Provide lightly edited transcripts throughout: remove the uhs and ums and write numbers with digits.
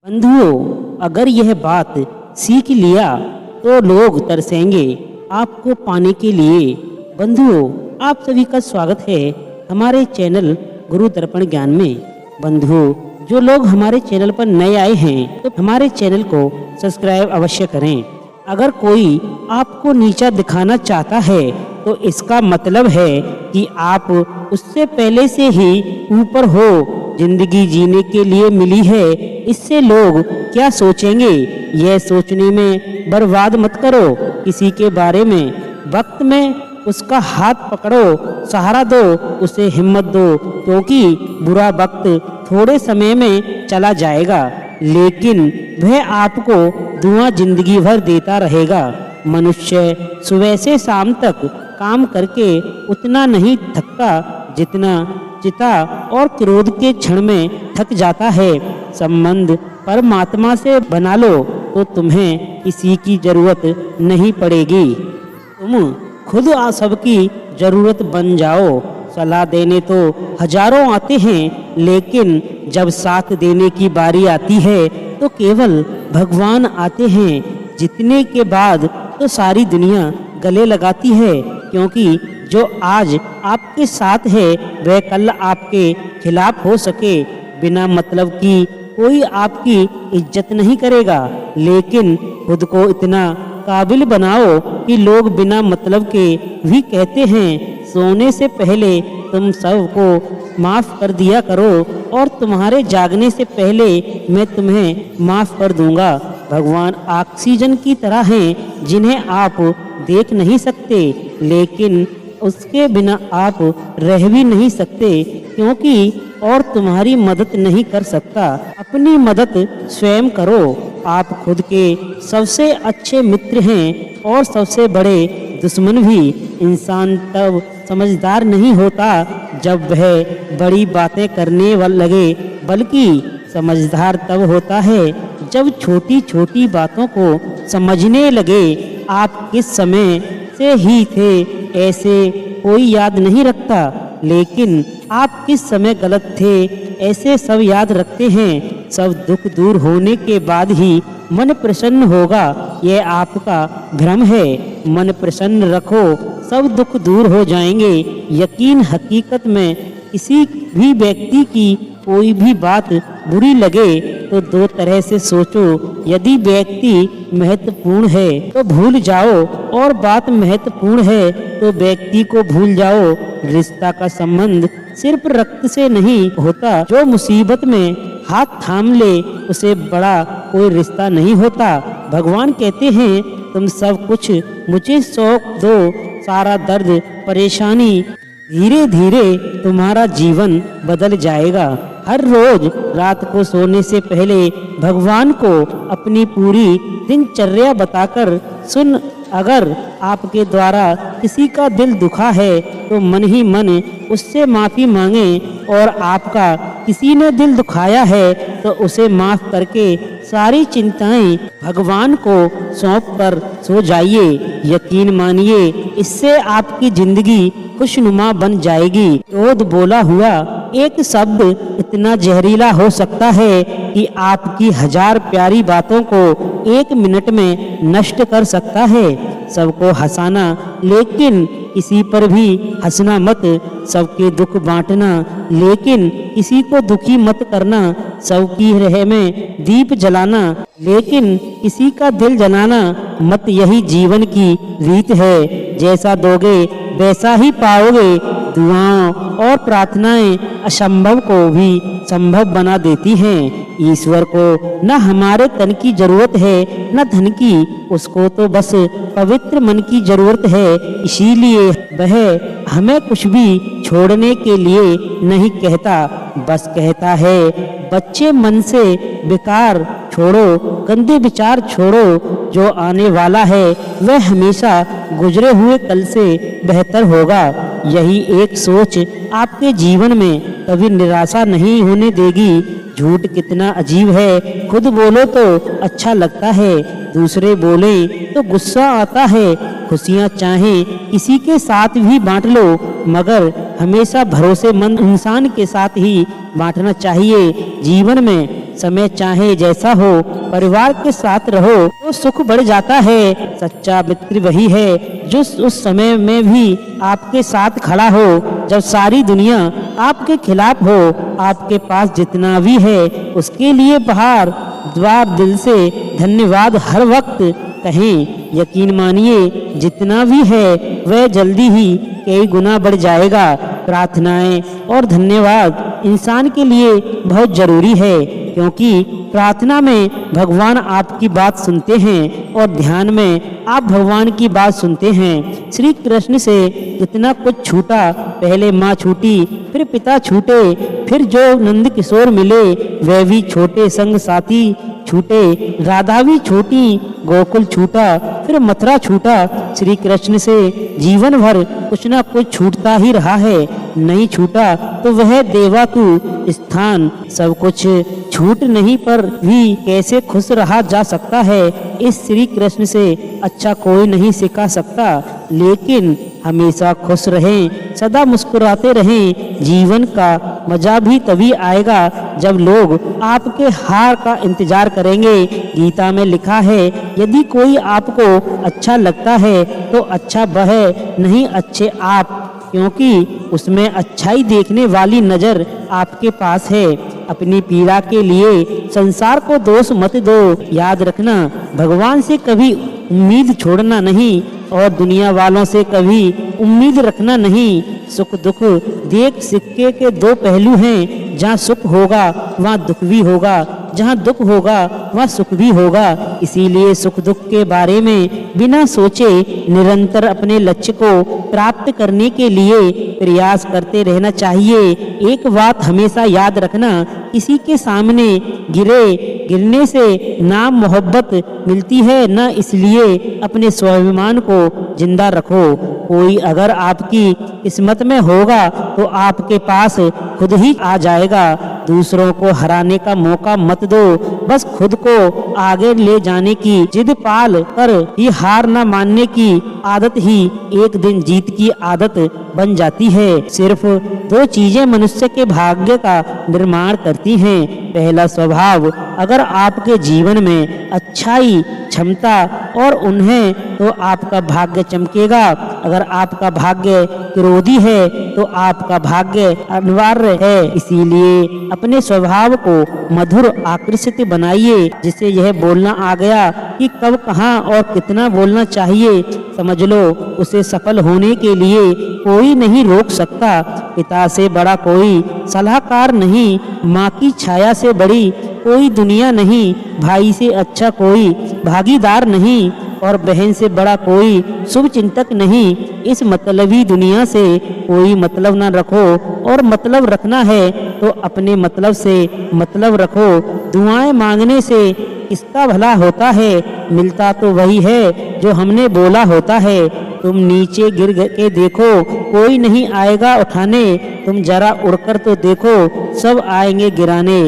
बंधुओं, अगर यह बात सीख लिया तो लोग तरसेंगे आपको पाने के लिए। बंधुओं, आप सभी का स्वागत है हमारे चैनल गुरु दर्पण ज्ञान में। बंधुओं, जो लोग हमारे चैनल पर नए आए हैं तो हमारे चैनल को सब्सक्राइब अवश्य करें। अगर कोई आपको नीचा दिखाना चाहता है तो इसका मतलब है कि आप उससे पहले से ही ऊपर हो। जिंदगी जीने के लिए मिली है, इससे लोग क्या सोचेंगे यह सोचने में बर्बाद मत करो किसी के बारे में। वक्त में उसका हाथ पकड़ो, सहारा दो, उसे हिम्मत दो, क्योंकि बुरा वक्त थोड़े समय में चला जाएगा लेकिन वह आपको दुआ जिंदगी भर देता रहेगा। मनुष्य सुबह से शाम तक काम करके उतना नहीं थकता जितना चिता और क्रोध के क्षण में थक जाता है। संबंध परमात्मा से बना लो तो तुम्हें किसी की जरूरत नहीं पड़ेगी। तुम खुद सबकी जरूरत बन जाओ। सलाह देने तो हजारों आते हैं लेकिन जब साथ देने की बारी आती है तो केवल भगवान आते हैं। जितने के बाद तो सारी दुनिया गले लगाती है, क्योंकि जो आज आपके साथ है वह कल आपके खिलाफ हो सके। बिना मतलब की कोई आपकी इज्जत नहीं करेगा, लेकिन खुद को इतना काबिल बनाओ कि लोग बिना मतलब के भी कहते हैं सोने से पहले तुम सबको माफ़ कर दिया करो और तुम्हारे जागने से पहले मैं तुम्हें माफ़ कर दूंगा। भगवान ऑक्सीजन की तरह हैं जिन्हें आप देख नहीं सकते, लेकिन उसके बिना आप रह भी नहीं सकते, क्योंकि और तुम्हारी मदद नहीं कर सकता। अपनी मदद स्वयं करो। आप खुद के सबसे अच्छे मित्र हैं और सबसे बड़े दुश्मन भी। इंसान तब समझदार नहीं होता जब वह बड़ी बातें करने लगे, बल्कि समझदार तब होता है जब छोटी छोटी बातों को समझने लगे। आप किस समय से ही थे ऐसे कोई याद नहीं रखता, लेकिन आप किस समय गलत थे ऐसे सब याद रखते हैं। सब दुख दूर होने के बाद ही मन प्रसन्न होगा, यह आपका भ्रम है। मन प्रसन्न रखो, सब दुख दूर हो जाएंगे। यकीन हकीकत में किसी भी व्यक्ति की कोई भी बात बुरी लगे तो दो तरह से सोचो। यदि व्यक्ति महत्वपूर्ण है तो भूल जाओ और बात महत्वपूर्ण है तो व्यक्ति को भूल जाओ। रिश्ता का संबंध सिर्फ रक्त से नहीं होता। जो मुसीबत में हाथ थाम ले उसे बड़ा कोई रिश्ता नहीं होता। भगवान कहते हैं तुम सब कुछ मुझे सौंप दो, सारा दर्द परेशानी धीरे धीरे तुम्हारा जीवन बदल जाएगा। हर रोज रात को सोने से पहले भगवान को अपनी पूरी दिनचर्या बताकर सुन। अगर आपके द्वारा किसी का दिल दुखा है तो मन ही मन उससे माफ़ी मांगे, और आपका किसी ने दिल दुखाया है तो उसे माफ़ करके सारी चिंताएं भगवान को सौंप कर सो जाइए। यकीन मानिए, इससे आपकी जिंदगी खुशनुमा बन जाएगी। क्रोध बोला हुआ एक शब्द इतना जहरीला हो सकता है कि आपकी हजार प्यारी बातों को एक मिनट में नष्ट कर सकता है। सबको हंसाना लेकिन किसी पर भी हंसना मत। सबके दुख बांटना लेकिन किसी को दुखी मत करना। सबकी राह में दीप जलाना लेकिन किसी का दिल जलाना मत। यही जीवन की रीत है, जैसा दोगे वैसा ही पाओगे। दुआओं और प्रार्थनाएं असंभव को भी संभव बना देती हैं। ईश्वर को न हमारे तन की जरूरत है न धन की, उसको तो बस पवित्र मन की जरूरत है। इसीलिए वह हमें कुछ भी छोड़ने के लिए नहीं कहता, बस कहता है बच्चे मन से बेकार छोड़ो, गंदे विचार छोड़ो। जो आने वाला है वह हमेशा गुजरे हुए कल से बेहतर होगा। यही एक सोच आपके जीवन में कभी निराशा नहीं होने देगी। झूठ कितना अजीब है, खुद बोलो तो अच्छा लगता है, दूसरे बोले तो गुस्सा आता है। खुशियाँ चाहें किसी के साथ भी बांट लो, मगर हमेशा भरोसेमंद इंसान के साथ ही बांटना चाहिए। जीवन में समय चाहे जैसा हो, परिवार के साथ रहो तो सुख बढ़ जाता है। सच्चा मित्र वही है जो उस समय में भी आपके साथ खड़ा हो जब सारी दुनिया आपके खिलाफ हो। आपके पास जितना भी है उसके लिए बाहर द्वार दिल से धन्यवाद हर वक्त कहें। यकीन मानिए जितना भी है वह जल्दी ही कई गुना बढ़ जाएगा। प्रार्थनाएं और धन्यवाद इंसान के लिए बहुत जरूरी है, क्योंकि प्रार्थना में भगवान आपकी बात सुनते हैं और ध्यान में आप भगवान की बात सुनते हैं। श्री कृष्ण से जितना कुछ छूटा, पहले माँ छूटी, फिर पिता छूटे, फिर जो नंद किशोर मिले वह भी छोटे, संग साथी छूटे, राधा भी छूटी, गोकुल छूटा, फिर मथुरा छूटा। श्री कृष्ण से जीवन भर कुछ ना कुछ छूटता ही रहा है। नहीं छूटा तो वह देवातु स्थान सब कुछ छूट नहीं पर भी कैसे खुश रहा जा सकता है, इस श्री कृष्ण से अच्छा कोई नहीं सिखा सकता। लेकिन हमेशा खुश रहें, सदा मुस्कुराते रहें। जीवन का मजा भी तभी आएगा जब लोग आपके हार का इंतजार करेंगे। गीता में लिखा है, यदि कोई आपको अच्छा लगता है तो अच्छा वह नहीं अच्छे आप, क्योंकि उसमें अच्छाई देखने वाली नजर आपके पास है। अपनी पीड़ा के लिए संसार को दोष मत दो। याद रखना, भगवान से कभी उम्मीद छोड़ना नहीं और दुनिया वालों से कभी उम्मीद रखना नहीं। सुख दुख देख सिक्के के दो पहलू हैं। जहाँ सुख होगा वहाँ दुख भी होगा, जहाँ दुख होगा वहाँ सुख भी होगा। इसीलिए सुख दुख के बारे में बिना सोचे निरंतर अपने लक्ष्य को प्राप्त करने के लिए प्रयास करते रहना चाहिए। एक बात हमेशा याद रखना, किसी के सामने गिरने से ना मोहब्बत मिलती है न इसलिए अपने स्वाभिमान को जिंदा रखो। कोई अगर आपकी किस्मत में होगा तो आपके पास खुद ही आ जाएगा। दूसरों को हराने का मौका मत दो, बस खुद को आगे ले जाने की जिद पाल कर ही हार न मानने की आदत ही एक दिन जीत की आदत बन जाती है। सिर्फ दो चीजें मनुष्य के भाग्य का निर्माण करती हैं। पहला स्वभाव, अगर आपके जीवन में अच्छाई क्षमता और उन्हें तो आपका भाग्य चमकेगा। अगर आपका भाग्य क्रोधी है तो आपका भाग्य अनिवार्य है। इसीलिए अपने स्वभाव को मधुर आकर्षित बनाइए, जिसे यह बोलना आ गया कि कब कहाँ और कितना बोलना चाहिए। समझ लो, उसे सफल होने के लिए कोई नहीं रोक सकता। पिता से बड़ा कोई सलाहकार नहीं, माँ की छाया से बड़ी कोई दुनिया नहीं, भाई से अच्छा कोई भागीदार नहीं और बहन से बड़ा कोई शुभ चिंतक नहीं। इस मतलबी दुनिया से कोई मतलब न रखो और मतलब रखना है तो अपने मतलब से मतलब रखो। दुआएं मांगने से किसका भला होता है, मिलता तो वही है जो हमने बोला होता है। तुम नीचे गिर के देखो, कोई नहीं आएगा उठाने, तुम जरा उड़कर तो देखो, सब आएंगे गिराने।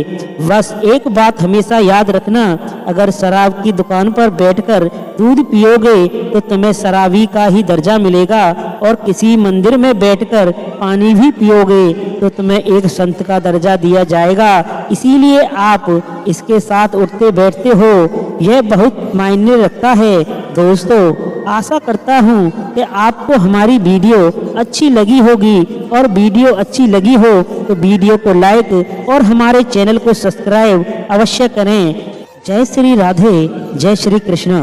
बस एक बात हमेशा याद रखना, अगर शराब की दुकान पर बैठकर दूध पियोगे तो तुम्हें शराबी का ही दर्जा मिलेगा और किसी मंदिर में बैठकर पानी भी पियोगे तो तुम्हें एक संत का दर्जा दिया जाएगा। इसीलिए आप इसके साथ उठते बैठते हो, यह बहुत मायने रखता है। दोस्तों, आशा करता हूँ कि आपको हमारी वीडियो अच्छी लगी होगी और वीडियो अच्छी लगी हो तो वीडियो को लाइक और हमारे चैनल को सब्सक्राइब अवश्य करें। जय श्री राधे, जय श्री कृष्ण।